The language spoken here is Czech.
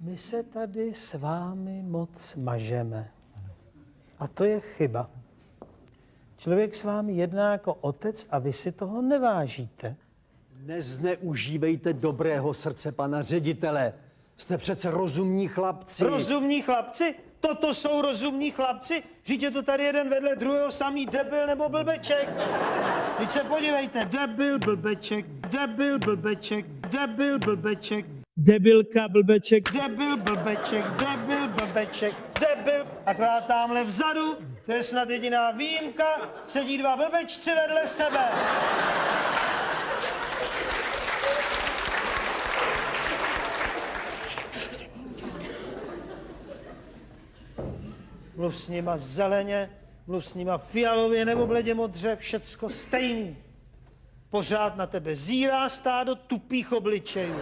My se tady s vámi moc mažeme. A to je chyba. Člověk s vámi jedná jako otec a vy si toho nevážíte. Nezneužívejte dobrého srdce pana ředitele. Jste přece rozumní chlapci. Rozumní chlapci? Toto jsou rozumní chlapci? Vždyť je to tady jeden vedle druhého samý debil nebo blbeček. Teď se podívejte, debil, blbeček, debil, blbeček, debil, blbeček, debilka, blbeček, debil, blbeček, debil, blbeček, debil. Akorát tamhle vzadu, to je snad jediná výjimka, sedí dva blbečci vedle sebe. Mluv s nima zeleně, mluv s nima fialově nebo bledě modře, všecko stejný. Pořád na tebe zírá stádo tupých obličejů.